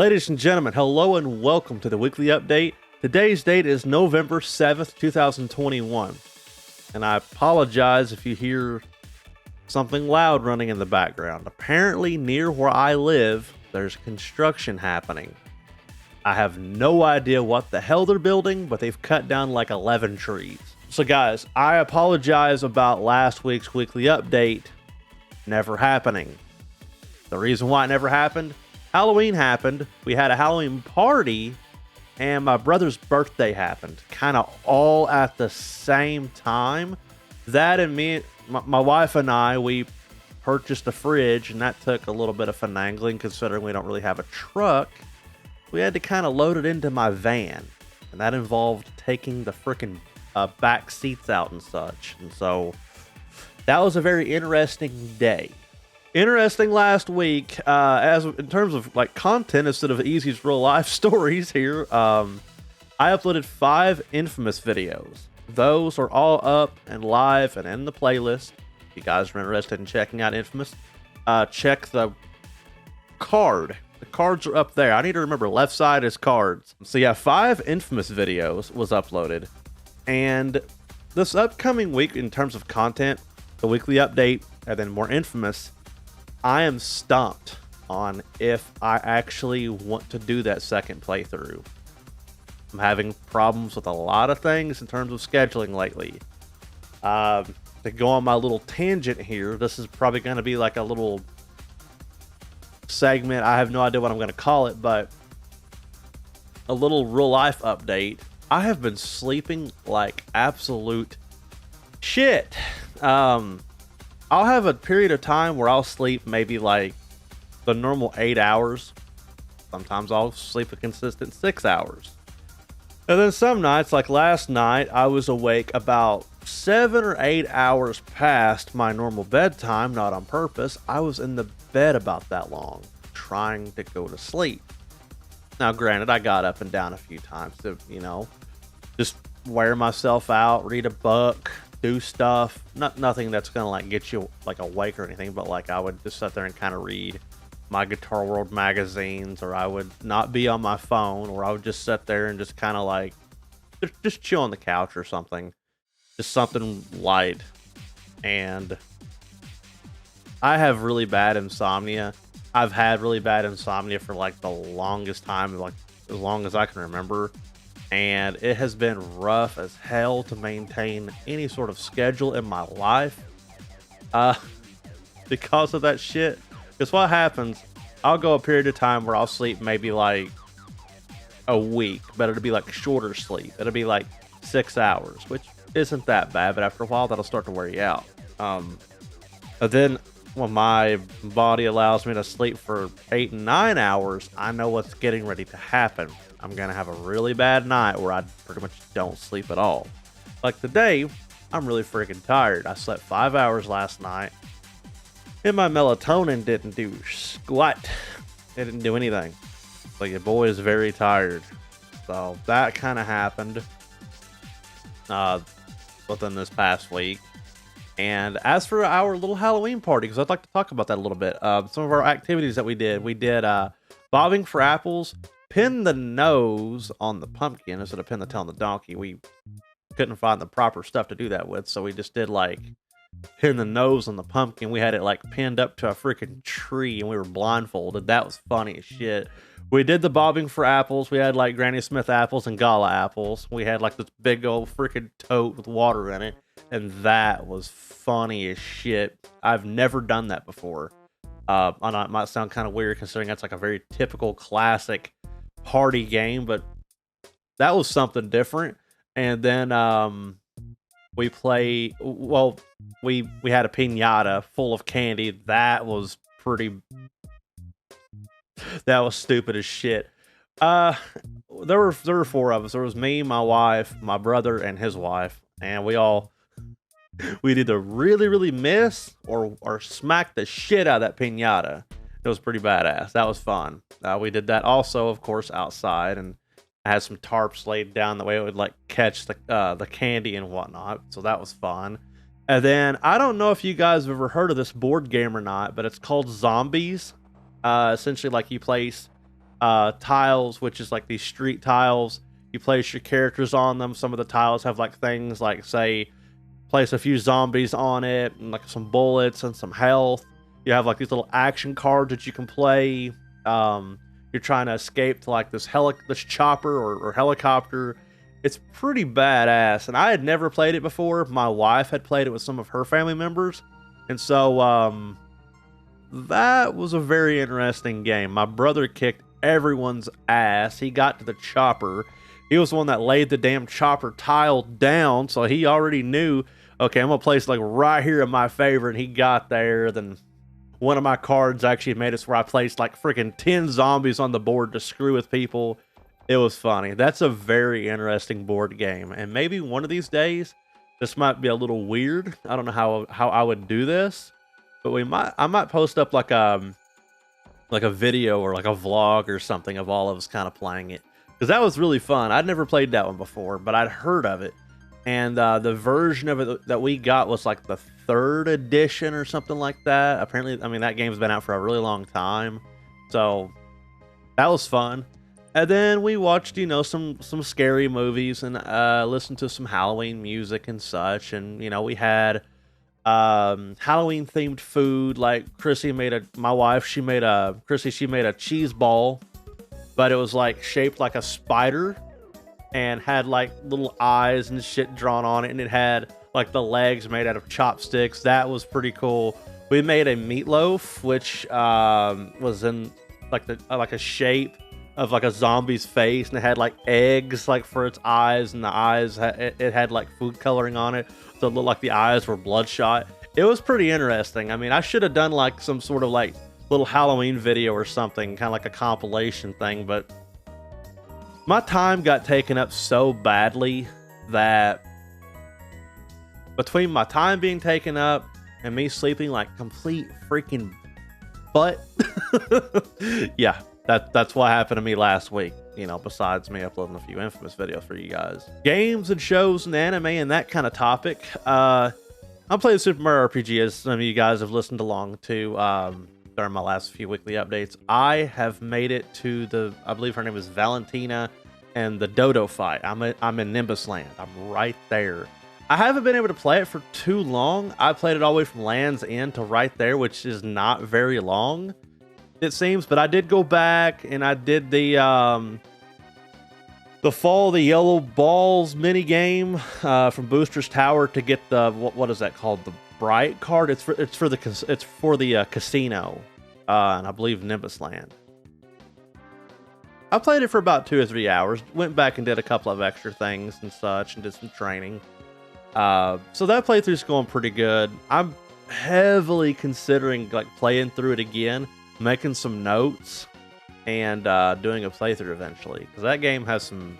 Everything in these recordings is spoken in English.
Ladies and gentlemen, hello and welcome to the weekly update. Today's date is November 7th, 2021. And I apologize if you hear something loud running in the background. Apparently, near where I live, there's construction happening. I have no idea what the hell they're building, but they've cut down like 11 trees. So guys, I apologize about last week's weekly update never happening. The reason why it never happened, Halloween happened, we had a Halloween party, and my brother's birthday happened. Kind of all at the same time. That and me, my wife and I, we purchased a fridge, and that took a little bit of finagling considering we don't really have a truck. We had to kind of load it into my van, and that involved taking the freaking back seats out and such. And so that was a very interesting day. Interesting last week, as in terms of like content instead of Easy's real life stories here. I uploaded 5 Infamous videos. Those are all up and live and in the playlist. If you guys are interested in checking out Infamous, check the card. The cards are up there. I need to remember left side is cards. So yeah, 5 Infamous videos was uploaded. And this upcoming week in terms of content, the weekly update and then more Infamous, I am stumped on if I actually want to do that second playthrough. I'm having problems with a lot of things in terms of scheduling lately. To go on my little tangent here, this is probably going to be like a little segment. I have no idea what I'm going to call it, but a little real life update. I have been sleeping like absolute shit. I'll have a period of time where I'll sleep maybe like the normal 8 hours. Sometimes I'll sleep a consistent 6 hours. And then some nights, like last night, I was awake about 7 or 8 hours past my normal bedtime, not on purpose. I was in the bed about that long, trying to go to sleep. Now, granted, I got up and down a few times to, just wear myself out, read a book, do stuff. Nothing that's gonna like get you like awake or anything, but like I would just sit there and kind of read my Guitar World magazines, or I would not be on my phone, or I would just sit there and just kind of like just chill on the couch or something, just something light. And I have really bad insomnia. I've had really bad insomnia for like the longest time, like as long as I can remember. And it has been rough as hell to maintain any sort of schedule in my life because of that shit. Because what happens, I'll go a period of time where I'll sleep maybe like a week, but it'll be like shorter sleep. It'll be like 6 hours, which isn't that bad, but after a while that'll start to wear you out. But then when my body allows me to sleep for 8 and 9 hours, I know what's getting ready to happen. I'm gonna have a really bad night where I pretty much don't sleep at all. Like today, I'm really freaking tired. I slept 5 hours last night, and my melatonin didn't do squat. It didn't do anything. Like your boy is very tired. So that kind of happened within this past week. And as for our little Halloween party, because I'd like to talk about that a little bit. Some of our activities that we did bobbing for apples, pin the nose on the pumpkin instead of pin the tail on the donkey. We couldn't find the proper stuff to do that with, so we just did like pin the nose on the pumpkin. We had it like pinned up to a freaking tree, and we were blindfolded. That was funny as shit. We did the bobbing for apples. We had like Granny Smith apples and Gala apples. We had like this big old freaking tote with water in it, and that was funny as shit. I've never done that before. I know it might sound kind of weird considering that's like a very typical classic party game, but that was something different. And then we had a piñata full of candy. That was stupid as shit. There were 4 of us. There was me, my wife, my brother, and his wife, and we'd either really miss or smack the shit out of that piñata. It was pretty badass. That was fun. We did that also, of course, outside, and I had some tarps laid down the way it would like catch the candy and whatnot. So that was fun. And then I don't know if you guys have ever heard of this board game or not, but it's called Zombies. Essentially, like you place tiles, which is like these street tiles. You place your characters on them. Some of the tiles have like things like, say, place a few zombies on it and like some bullets and some health. You have like these little action cards that you can play. You're trying to escape to like this chopper or helicopter. It's pretty badass, and I had never played it before. My wife had played it with some of her family members, and so that was a very interesting game. My brother kicked everyone's ass. He got to the chopper. He was the one that laid the damn chopper tile down, so he already knew, okay, I'm gonna place like right here in my favor, and he got there. Then one of my cards actually made it where I placed like freaking 10 zombies on the board to screw with people. It was funny. That's a very interesting board game, and maybe one of these days, this might be a little weird. I don't know how I would do this, but I might post up like a video or like a vlog or something of all of us kind of playing it, because that was really fun. I'd never played that one before, but I'd heard of it, and the version of it that we got was like the 3rd edition or something like that. Apparently, I mean, that game's been out for a really long time, so that was fun. And then we watched, you know, some scary movies and listened to some Halloween music and such. And, you know, we had Halloween themed food. Like Chrissy made she made a cheese ball, but it was like shaped like a spider and had like little eyes and shit drawn on it. And it had like the legs made out of chopsticks. That was pretty cool. We made a meatloaf, which was in like a shape of like a zombie's face, and it had like eggs like for its eyes, and the eyes it had like food coloring on it, so it looked like the eyes were bloodshot. It was pretty interesting. I mean, I should have done like some sort of like little Halloween video or something, kind of like a compilation thing, but my time got taken up so badly that between my time being taken up and me sleeping like complete freaking butt, yeah, that's what happened to me last week, you know, besides me uploading a few Infamous videos for you guys. Games and shows and anime and that kind of topic. I'm playing Super Mario RPG, as some of you guys have listened along to during my last few weekly updates. I have made it to I believe her name is Valentina, and the Dodo fight. I'm in Nimbus Land. I'm right there. I haven't been able to play it for too long. I played it all the way from Land's End to right there, which is not very long, it seems, but I did go back and I did the Fall of the Yellow Balls mini game from Booster's Tower to get the what is that called, the Bright card. It's for the casino, and I believe Nimbus Land. I played it for about 2 or 3 hours. Went back and did a couple of extra things and such, and did some training. So that playthrough's going pretty good. I'm heavily considering like playing through it again, making some notes, and doing a playthrough eventually, because that game has some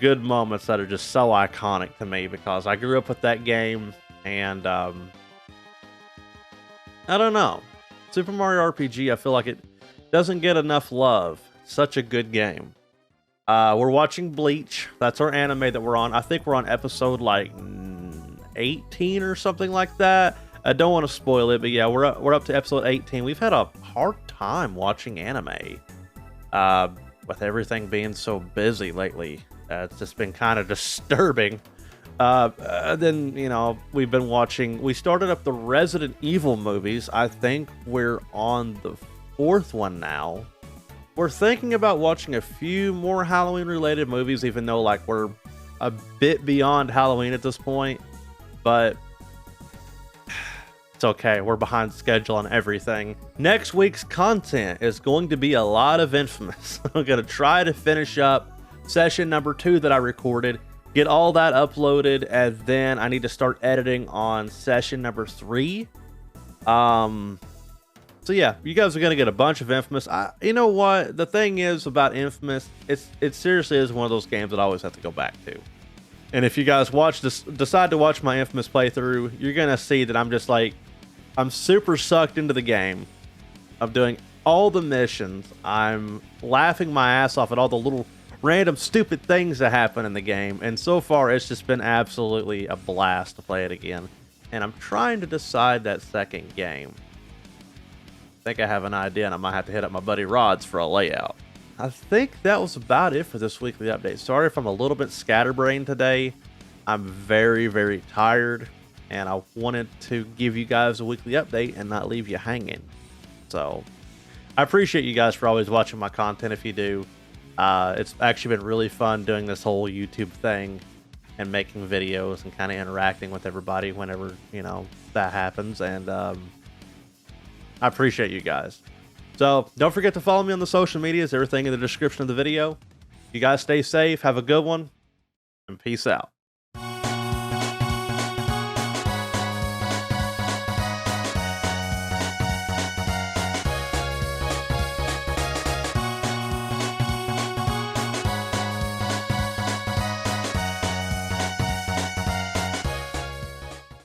good moments that are just so iconic to me, because I grew up with that game, and I don't know, Super Mario RPG, I feel like it doesn't get enough love. Such a good game. We're watching Bleach. That's our anime that we're on. I think we're on episode like 18 or something like that. I don't want to spoil it, but yeah, we're up to episode 18. We've had a hard time watching anime with everything being so busy lately. It's just been kind of disturbing. Then, you know, we started up the Resident Evil movies. I think we're on the 4th one now. We're thinking about watching a few more Halloween related movies, even though like we're a bit beyond Halloween at this point, but it's okay. We're behind schedule on everything. Next week's content is going to be a lot of Infamous. I'm going to try to finish up session number 2 that I recorded, get all that uploaded, and then I need to start editing on session number 3. So yeah, you guys are going to get a bunch of Infamous. You know what? The thing is about Infamous, it seriously is one of those games that I always have to go back to. And if you guys decide to watch my Infamous playthrough, you're going to see that I'm just like, I'm super sucked into the game. I'm doing all the missions. I'm laughing my ass off at all the little random stupid things that happen in the game. And so far, it's just been absolutely a blast to play it again. And I'm trying to decide that second game. think I have an idea, and I might have to hit up my buddy Rods for a layout. I think that was about it for this weekly update. Sorry if I'm a little bit scatterbrained today. I'm very, very tired, and I wanted to give you guys a weekly update and not leave you hanging. So I appreciate you guys for always watching my content if you do. It's actually been really fun doing this whole YouTube thing and making videos and kind of interacting with everybody whenever, you know, that happens. And I appreciate you guys. So don't forget to follow me on the social medias, everything in the description of the video. You guys stay safe, have a good one, and peace out.